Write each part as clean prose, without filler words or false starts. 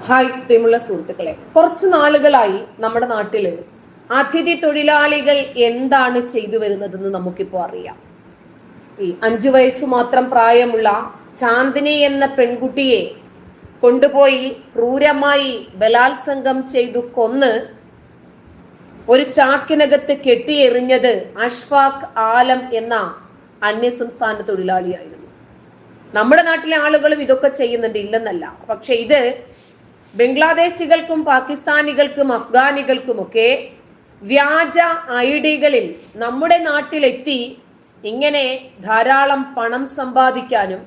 Hi പ്രിയമുള്ള സുഹൃത്തുക്കളെ, കുറച്ച് നാളുകളായി നമ്മുടെ നാട്ടില് അതിഥി തൊഴിലാളികൾ എന്താണ് ചെയ്തു വരുന്നതെന്ന് നമുക്കിപ്പോൾ അറിയാം. ഈ 5 വയസ്സ് മാത്രം പ്രായമുള്ള ചാന്ദിനി എന്ന പെൺകുട്ടിയെ കൊണ്ടുപോയി ക്രൂരമായി ബലാത്സംഗം ചെയ്തു കൊന്ന് ഒരു ചാക്കിനകത്ത് കെട്ടിയെറിഞ്ഞത് അഷ്ഫാഖ് ആലം എന്ന അന്യസംസ്ഥാന തൊഴിലാളിയായിരുന്നു. നമ്മുടെ നാട്ടിലെ ആളുകളും ഇതൊക്കെ ചെയ്യുന്നുണ്ട്, ഇല്ലെന്നല്ല. പക്ഷെ ഇത് ബംഗ്ലാദേശികൾക്കും പാകിസ്ഥാനികൾക്കും അഫ്ഗാനികൾക്കുമൊക്കെ വ്യാജ ഐഡികളിൽ നമ്മുടെ നാട്ടിലെത്തി ഇങ്ങനെ ധാരാളം പണം സമ്പാദിക്കാനും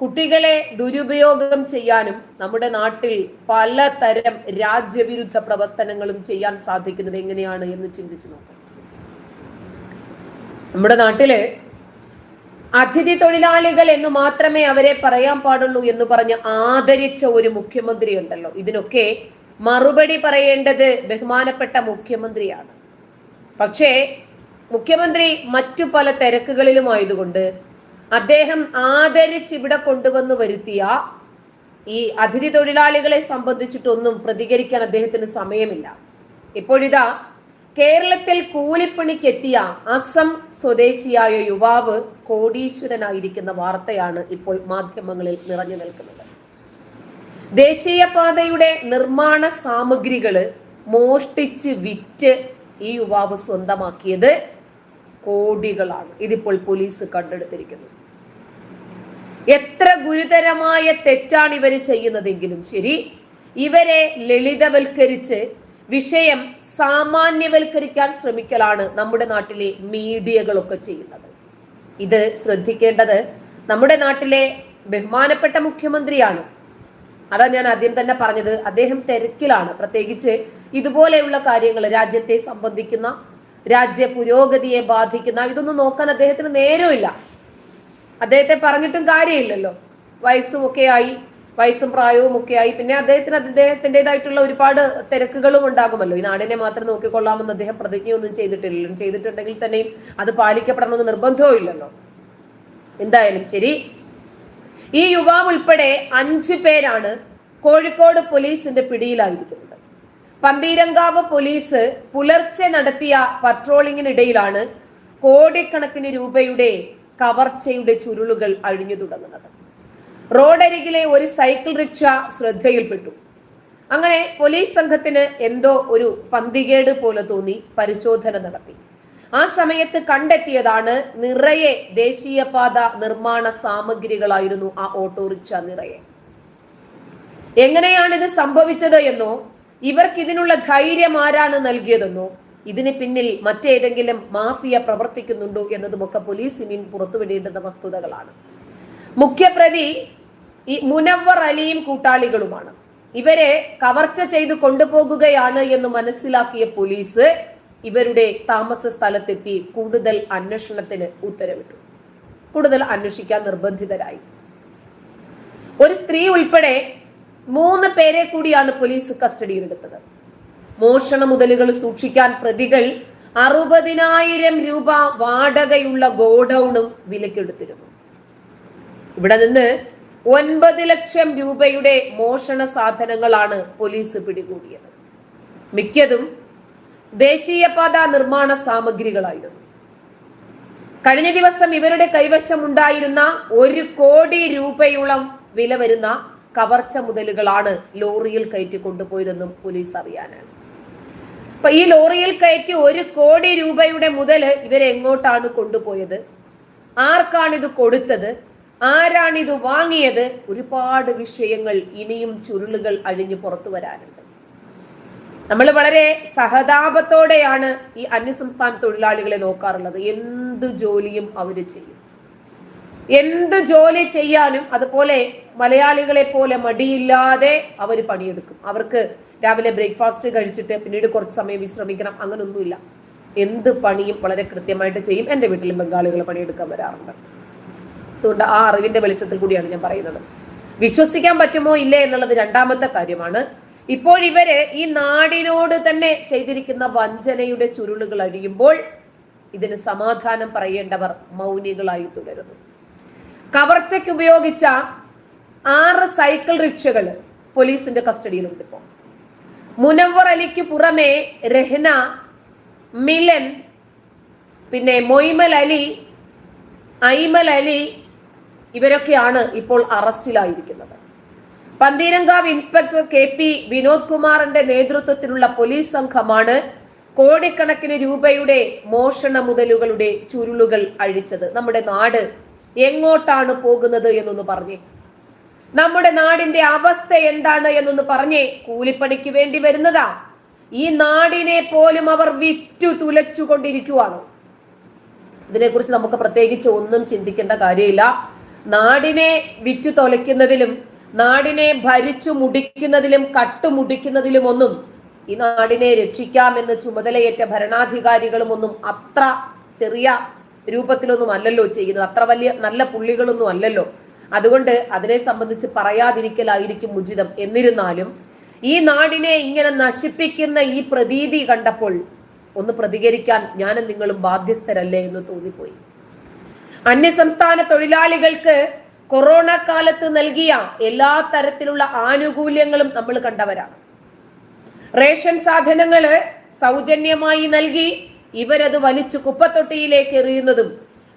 കുട്ടികളെ ദുരുപയോഗം ചെയ്യാനും നമ്മുടെ നാട്ടിൽ പലതരം രാജ്യവിരുദ്ധ പ്രവർത്തനങ്ങളും ചെയ്യാൻ സാധിക്കുന്നത് എങ്ങനെയാണ് എന്ന് ചിന്തിച്ചു നോക്കാം. നമ്മുടെ നാട്ടില് അതിഥി തൊഴിലാളികൾ എന്ന് മാത്രമേ അവരെ പറയാൻ പാടുള്ളൂ എന്ന് പറഞ്ഞ് ആദരിച്ച ഒരു മുഖ്യമന്ത്രി ഉണ്ടല്ലോ. ഇതിനൊക്കെ മറുപടി പറയേണ്ടത് ബഹുമാനപ്പെട്ട മുഖ്യമന്ത്രിയാണ്. പക്ഷേ മുഖ്യമന്ത്രി മറ്റു പല തിരക്കുകളിലുമായതുകൊണ്ട് അദ്ദേഹം ആദരിച്ച് ഇവിടെ കൊണ്ടുവന്ന് വരുത്തിയ ഈ അതിഥി തൊഴിലാളികളെ സംബന്ധിച്ചിട്ടൊന്നും പ്രതികരിക്കാൻ അദ്ദേഹത്തിന് സമയമില്ല. ഇപ്പോഴിതാ കേരളത്തിൽ കൂലിപ്പണിക്കെത്തിയ അസം സ്വദേശിയായ യുവാവ് കോടീശ്വരനായിരിക്കുന്ന വാർത്തയാണ് ഇപ്പോൾ മാധ്യമങ്ങളിൽ നിറഞ്ഞു നിൽക്കുന്നത്. ദേശീയപാതയുടെ നിർമ്മാണ സാമഗ്രികള് മോഷ്ടിച്ച് വിറ്റ് ഈ യുവാവ് സ്വന്തമാക്കിയത് കോടികളാണ്. ഇതിപ്പോൾ പോലീസ് കണ്ടെടുത്തിരിക്കുന്നു. എത്ര ഗുരുതരമായ തെറ്റാണ് ഇവര് ചെയ്യുന്നതെങ്കിലും ശരി, ഇവരെ ലളിതവൽക്കരിച്ച് വിഷയം സാമാന്യവൽക്കരിക്കാൻ ശ്രമിക്കലാണ് നമ്മുടെ നാട്ടിലെ മീഡിയകളൊക്കെ ചെയ്യുന്നത്. ഇത് ശ്രദ്ധിക്കേണ്ടത് നമ്മുടെ നാട്ടിലെ ബഹുമാനപ്പെട്ട മുഖ്യമന്ത്രിയാണ്. അതാ ഞാൻ ആദ്യം തന്നെ പറഞ്ഞത്, അദ്ദേഹം തിരക്കിലാണ്. പ്രത്യേകിച്ച് ഇതുപോലെയുള്ള കാര്യങ്ങൾ, രാജ്യത്തെ സംബന്ധിക്കുന്ന, രാജ്യ പുരോഗതിയെ ബാധിക്കുന്ന ഇതൊന്നും നോക്കാൻ അദ്ദേഹത്തിന് നേരമില്ല. അദ്ദേഹത്തെ പറഞ്ഞിട്ടും കാര്യമില്ലല്ലോ. വയസ്സും പ്രായവും ഒക്കെ ആയി. പിന്നെ അദ്ദേഹത്തിൻ്റെതായിട്ടുള്ള ഒരുപാട് തിരക്കുകളും ഉണ്ടാകുമല്ലോ. ഈ നാടിനെ മാത്രം നോക്കിക്കൊള്ളാമെന്ന് അദ്ദേഹം പ്രതിജ്ഞയൊന്നും ചെയ്തിട്ടില്ലല്ലോ. ചെയ്തിട്ടുണ്ടെങ്കിൽ തന്നെയും അത് പാലിക്കപ്പെടണമെന്ന് നിർബന്ധവും ഇല്ലല്ലോ. എന്തായാലും ശരി, ഈ യുവാവ് ഉൾപ്പെടെ 5 പേരാണ് കോഴിക്കോട് പോലീസിന്റെ പിടിയിലായിരിക്കുന്നത്. പന്തീരങ്കാവ് പോലീസ് പുലർച്ചെ നടത്തിയ പട്രോളിങ്ങിനിടയിലാണ് കോടിക്കണക്കിന് രൂപയുടെ കവർച്ചയുടെ ചുരുളുകൾ അഴിഞ്ഞു തുടങ്ങുന്നത്. റോഡരികിലെ ഒരു സൈക്കിൾ റിക്ഷ ശ്രദ്ധയിൽപ്പെട്ടു. അങ്ങനെ പോലീസ് സംഘത്തിന് എന്തോ ഒരു പന്തികേട് പോലെ തോന്നി പരിശോധന നടത്തി. ആ സമയത്ത് കണ്ടെത്തിയതാണ് നിറയെ ദേശീയപാത നിർമ്മാണ സാമഗ്രികളായിരുന്നു ആ ഓട്ടോറിക്ഷ നിറയെ. എങ്ങനെയാണ് ഇത് സംഭവിച്ചത് എന്നോ ഇവർക്ക് ഇതിനുള്ള ധൈര്യം ആരാണ് നൽകിയതെന്നോ ഇതിന് പിന്നിൽ മറ്റേതെങ്കിലും മാഫിയ പ്രവർത്തിക്കുന്നുണ്ടോ എന്നതുമൊക്കെ പോലീസിന് പുറത്തുവിടേണ്ടുന്ന വസ്തുതകളാണ്. മുഖ്യപ്രതി ഈ മുനവ്വർ അലിയും കൂട്ടാളികളുമാണ്. ഇവരെ കവർച്ച ചെയ്ത് കൊണ്ടുപോകുകയാണ് എന്ന് മനസ്സിലാക്കിയ പോലീസ് ഇവരുടെ താമസ സ്ഥലത്തെത്തി കൂടുതൽ അന്വേഷണത്തിന് ഉത്തരവിട്ടു. കൂടുതൽ അന്വേഷിക്കാൻ നിർബന്ധിതരായി. ഒരു സ്ത്രീ ഉൾപ്പെടെ 3 പേരെ കൂടിയാണ് പോലീസ് കസ്റ്റഡിയിലെടുത്തത്. മോഷണ മുതലുകൾ സൂക്ഷിക്കാൻ പ്രതികൾ 60,000 രൂപ വാടകയുള്ള ഗോഡൌണും വിലക്കെടുത്തിരുന്നു. ഇവിടെ നിന്ന് 9 ലക്ഷം രൂപയുടെ മോഷണ സാധനങ്ങളാണ് പോലീസ് പിടികൂടിയത്. മിക്കതും ദേശീയപാത നിർമ്മാണ സാമഗ്രികളായിരുന്നു. കഴിഞ്ഞ ദിവസം ഇവരുടെ കൈവശം ഉണ്ടായിരുന്ന 1 കോടി രൂപയോളം വില വരുന്ന കവർച്ച മുതലുകളാണ് ലോറിയിൽ കയറ്റി കൊണ്ടുപോയതെന്നും പോലീസ് അറിയാനാണ്. അപ്പൊ ഈ ലോറിയിൽ കയറ്റി 1 കോടി രൂപയുടെ മുതല് ഇവരെങ്ങോട്ടാണ് കൊണ്ടുപോയത്, ആർക്കാണിത് കൊടുത്തത്, ആരാണിത് വാങ്ങിയത്, ഒരുപാട് വിഷയങ്ങൾ ഇനിയും ചുരുളുകൾ അഴിഞ്ഞു പുറത്തു വരാനുണ്ട്. നമ്മൾ വളരെ സഹതാപത്തോടെയാണ് ഈ അന്യസംസ്ഥാന തൊഴിലാളികളെ നോക്കാറുള്ളത്. എന്ത് ജോലിയും അവര് ചെയ്യും, എന്ത് ജോലി ചെയ്യാനും അതുപോലെ മലയാളികളെ പോലെ മടിയില്ലാതെ അവർ പണിയെടുക്കും. അവർക്ക് രാവിലെ ബ്രേക്ക്ഫാസ്റ്റ് കഴിച്ചിട്ട് പിന്നീട് കുറച്ച് സമയം വിശ്രമിക്കണം, അങ്ങനൊന്നുമില്ല. എന്ത് പണിയും വളരെ കൃത്യമായിട്ട് ചെയ്യും. എൻ്റെ വീട്ടിലും ബംഗാളികൾ പണിയെടുക്കാൻ വരാറുണ്ട്. അതുകൊണ്ട് ആ അറിവിന്റെ വെളിച്ചത്തിൽ കൂടിയാണ് ഞാൻ പറയുന്നത്. വിശ്വസിക്കാൻ പറ്റുമോ ഇല്ലേ എന്നുള്ളത് രണ്ടാമത്തെ കാര്യമാണ്. ഇപ്പോൾ ഇവര് ഈ നാടിനോട് തന്നെ ചെയ്തിരിക്കുന്ന വഞ്ചനയുടെ ചുരുളുകൾ അഴിയുമ്പോൾ ഇതിന് സമാധാനം പറയേണ്ടവർ മൗനികളായി തുടരുന്നു. കവർച്ചയ്ക്ക് ഉപയോഗിച്ച 6 സൈക്കിൾ റിക്ഷകൾ പോലീസിന്റെ കസ്റ്റഡിയിലുണ്ട്. ഇപ്പോൾ മുനവ്വർ അലിക്ക് പുറമെ രഹ്ന, മിലൻ, പിന്നെ മൊയ്മൽ അലി, ഐമൽ അലി ഇവരൊക്കെയാണ് ഇപ്പോൾ അറസ്റ്റിലായിരിക്കുന്നത്. പന്തീരങ്കാവ് ഇൻസ്പെക്ടർ KP വിനോദ് കുമാറിന്റെ നേതൃത്വത്തിലുള്ള പോലീസ് സംഘമാണ് കോടിക്കണക്കിന് രൂപയുടെ മോഷണ മുതലുകളുടെ ചുരുളുകൾ അഴിച്ചത്. നമ്മുടെ നാട് എങ്ങോട്ടാണ് പോകുന്നത് എന്നൊന്ന് പറഞ്ഞേ. നമ്മുടെ നാടിന്റെ അവസ്ഥ എന്താണ് എന്നൊന്ന് പറഞ്ഞേ. കൂലിപ്പണിക്ക് വേണ്ടി വരുന്നതാ. ഈ നാടിനെ പോലും അവർ വിറ്റു തുലച്ചുകൊണ്ടിരിക്കുവാണ്. ഇതിനെക്കുറിച്ച് നമുക്ക് പ്രത്യേകിച്ച് ഒന്നും ചിന്തിക്കേണ്ട കാര്യമില്ല. നാടിനെ വിറ്റു തൊലയ്ക്കുന്നതിലും നാടിനെ ഭരിച്ചു മുടിക്കുന്നതിലും കട്ടുമുടിക്കുന്നതിലും ഒന്നും ഈ നാടിനെ രക്ഷിക്കാമെന്ന് ചുമതലയേറ്റ ഭരണാധികാരികളും ഒന്നും അത്ര ചെറിയ രൂപത്തിലൊന്നും അല്ലല്ലോ ചെയ്യുന്നത്. അത്ര വലിയ നല്ല പുള്ളികളൊന്നും അല്ലല്ലോ. അതുകൊണ്ട് അതിനെ സംബന്ധിച്ച് പറയാതിരിക്കലായിരിക്കും ഉചിതം. എന്നിരുന്നാലും ഈ നാടിനെ ഇങ്ങനെ നശിപ്പിക്കുന്ന ഈ പ്രതീതി കണ്ടപ്പോൾ ഒന്ന് പ്രതികരിക്കാൻ ഞാനും നിങ്ങളും ബാധ്യസ്ഥരല്ലേ എന്ന് തോന്നിപ്പോയി. അന്യസംസ്ഥാന തൊഴിലാളികൾക്ക് കൊറോണ കാലത്ത് നൽകിയ എല്ലാ തരത്തിലുള്ള ആനുകൂല്യങ്ങളും നമ്മൾ കണ്ടവരാണ്. റേഷൻ സാധനങ്ങള് സൗജന്യമായി നൽകി ഇവരത് വലിച്ചു കുപ്പത്തൊട്ടിയിലേക്ക് എറിയുന്നതും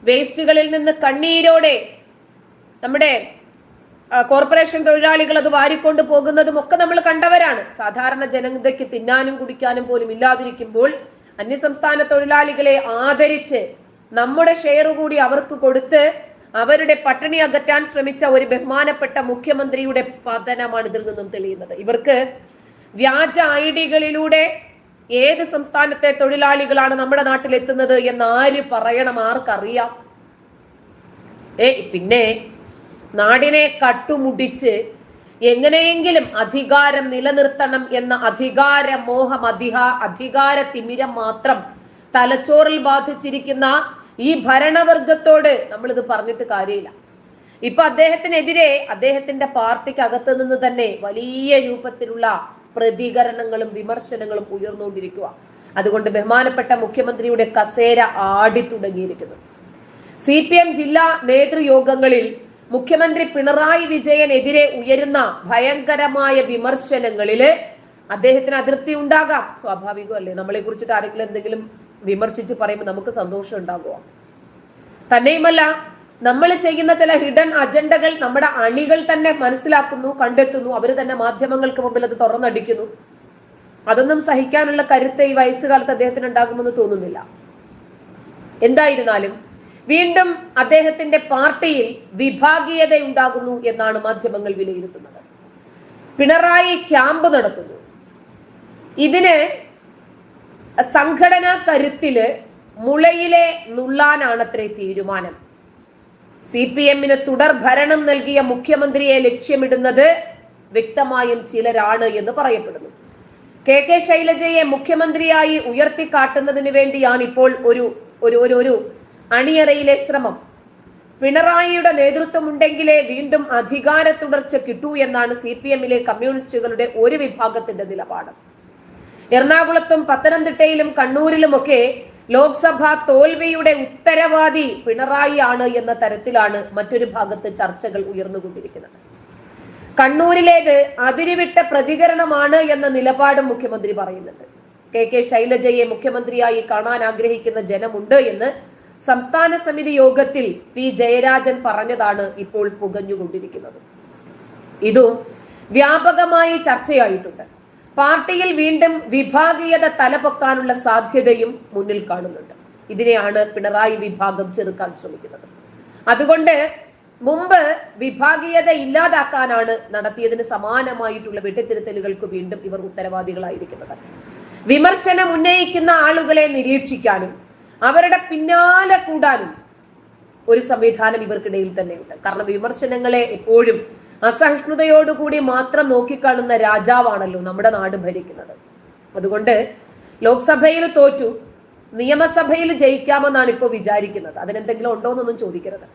വേസ്റ്റുകളിൽ നിന്ന് കണ്ണീരോടെ നമ്മുടെ കോർപ്പറേഷൻ തൊഴിലാളികൾ അത് വാരിക്കൊണ്ട് പോകുന്നതും ഒക്കെ നമ്മൾ കണ്ടവരാണ്. സാധാരണ ജനതയ്ക്ക് തിന്നാനും കുടിക്കാനും പോലും ഇല്ലാതിരിക്കുമ്പോൾ അന്യസംസ്ഥാന തൊഴിലാളികളെ ആദരിച്ച് നമ്മുടെ ഷെയർ കൂടി അവർക്ക് കൊടുത്ത് അവരുടെ പട്ടിണി അകറ്റാൻ ശ്രമിച്ച ഒരു ബഹുമാനപ്പെട്ട മുഖ്യമന്ത്രിയുടെ പതനമാണ് ഇതിൽ നിന്നും തെളിയുന്നത്. ഇവർക്ക് വ്യാജ ഐഡികളിലൂടെ ഏത് സംസ്ഥാനത്തെ തൊഴിലാളികളാണ് നമ്മുടെ നാട്ടിൽ എത്തുന്നത് എന്ന് ആര് പറയണം? ആർക്കറിയാം? പിന്നെ നാടിനെ കട്ടുമുടിച്ച് എങ്ങനെയെങ്കിലും അധികാരം നിലനിർത്തണം എന്ന അധികാര മോഹം, അധികാര തിമിരം മാത്രം തലച്ചോറിൽ ബാധിച്ചിരിക്കുന്ന ഈ ഭരണവർഗത്തോട് നമ്മളിത് പറഞ്ഞിട്ട് കാര്യമില്ല. ഇപ്പൊ അദ്ദേഹത്തിനെതിരെ അദ്ദേഹത്തിന്റെ പാർട്ടിക്ക് അകത്ത് നിന്ന് തന്നെ വലിയ രൂപത്തിലുള്ള പ്രതികരണങ്ങളും വിമർശനങ്ങളും ഉയർന്നുകൊണ്ടിരിക്കുക. അതുകൊണ്ട് ബഹുമാനപ്പെട്ട മുഖ്യമന്ത്രിയുടെ കസേര ആടി തുടങ്ങിയിരിക്കുന്നു. CPM ജില്ലാ നേതൃയോഗങ്ങളിൽ മുഖ്യമന്ത്രി പിണറായി വിജയനെതിരെ ഉയരുന്ന ഭയങ്കരമായ വിമർശനങ്ങളില് അദ്ദേഹത്തിന് അതൃപ്തി ഉണ്ടാകാം. സ്വാഭാവികമല്ലേ? നമ്മളെ കുറിച്ചിട്ട് ആരെങ്കിലും എന്തെങ്കിലും വിമർശിച്ച് പറയുമ്പോൾ നമുക്ക് സന്തോഷം ഉണ്ടാകുക. തന്നെയുമല്ല, നമ്മൾ ചെയ്യുന്ന ചില ഹിഡൻ അജണ്ടകൾ നമ്മുടെ അണികൾ തന്നെ മനസ്സിലാക്കുന്നു, കണ്ടെത്തുന്നു. അവർ തന്നെ മാധ്യമങ്ങൾക്ക് മുമ്പിൽ അത് തുറന്നടിക്കുന്നു. അതൊന്നും സഹിക്കാനുള്ള കരുത്ത് ഈ വയസ്സുകാലത്ത് അദ്ദേഹത്തിന് ഉണ്ടാകുമെന്ന് തോന്നുന്നില്ല. എന്തായിരുന്നാലും വീണ്ടും അദ്ദേഹത്തിന്റെ പാർട്ടിയിൽ വിഭാഗീയത ഉണ്ടാകുന്നു എന്നാണ് മാധ്യമങ്ങൾ വിലയിരുത്തുന്നത്. പിണറായി ക്യാമ്പ് നടത്തുന്നു. ഇതിന് സംഘടനാ കരുത്തില് മുളയിലെ നുള്ളാനാണത്രേ തീരുമാനം. CPM-ന് തുടർ ഭരണം നൽകിയ മുഖ്യമന്ത്രിയെ ലക്ഷ്യമിടുന്നത് വ്യക്തമായും ചിലരാണ് എന്ന് പറയപ്പെടുന്നു. KK ശൈലജയെ മുഖ്യമന്ത്രിയായി ഉയർത്തിക്കാട്ടുന്നതിന് വേണ്ടിയാണ് ഇപ്പോൾ ഒരു അണിയറയിലെ ശ്രമം. പിണറായിയുടെ നേതൃത്വം ഉണ്ടെങ്കിലേ വീണ്ടും അധികാര തുടർച്ച കിട്ടൂ എന്നാണ് CPM-ലെ കമ്മ്യൂണിസ്റ്റുകളുടെ ഒരു വിഭാഗത്തിന്റെ നിലപാട്. എറണാകുളത്തും പത്തനംതിട്ടയിലും കണ്ണൂരിലുമൊക്കെ ലോക്സഭാ തോൽവിയുടെ ഉത്തരവാദി പിണറായി ആണ് എന്ന തരത്തിലാണ് മറ്റൊരു ഭാഗത്ത് ചർച്ചകൾ ഉയർന്നുകൊണ്ടിരിക്കുന്നത്. കണ്ണൂരിലേത് അതിരുവിട്ട പ്രതികരണമാണ് എന്ന നിലപാടും മുഖ്യമന്ത്രി പറയുന്നുണ്ട്. KK ശൈലജയെ മുഖ്യമന്ത്രിയായി കാണാൻ ആഗ്രഹിക്കുന്ന ജനമുണ്ട് എന്ന് സംസ്ഥാന സമിതി യോഗത്തിൽ P ജയരാജൻ പറഞ്ഞതാണ് ഇപ്പോൾ പുകഞ്ഞുകൊണ്ടിരിക്കുന്നത്. ഇതും വ്യാപകമായി ചർച്ചയായിട്ടുണ്ട്. പാർട്ടിയിൽ വീണ്ടും വിഭാഗീയത തലപൊക്കാനുള്ള സാധ്യതയും മുന്നിൽ കാണുന്നുണ്ട്. ഇതിനെയാണ് പിണറായി വിഭാഗം ചെറുക്കാൻ ശ്രമിക്കുന്നത്. അതുകൊണ്ട് മുമ്പ് വിഭാഗീയത ഇല്ലാതാക്കാനാണ് നടത്തിയതിന് സമാനമായിട്ടുള്ള വെട്ടിത്തിരുത്തലുകൾക്ക് വീണ്ടും ഇവർ ഉത്തരവാദികളായിരിക്കുന്നത്. വിമർശനം ഉന്നയിക്കുന്ന ആളുകളെ നിരീക്ഷിക്കാനും അവരുടെ പിന്നാലെ കൂടാനും ഒരു സംവിധാനം ഇവർക്കിടയിൽ തന്നെയുണ്ട്. കാരണം വിമർശനങ്ങളെ എപ്പോഴും അസഹിഷ്ണുതയോടുകൂടി മാത്രം നോക്കിക്കാണുന്ന രാജാവാണല്ലോ നമ്മുടെ നാട് ഭരിക്കുന്നത്. അതുകൊണ്ട് ലോക്സഭയിൽ തോറ്റു, നിയമസഭയിൽ ജയിക്കാമെന്നാണ് ഇപ്പോൾ വിചാരിക്കുന്നത്. അതിനെന്തെങ്കിലും ഉണ്ടോ എന്നൊന്നും ചോദിക്കരുത്.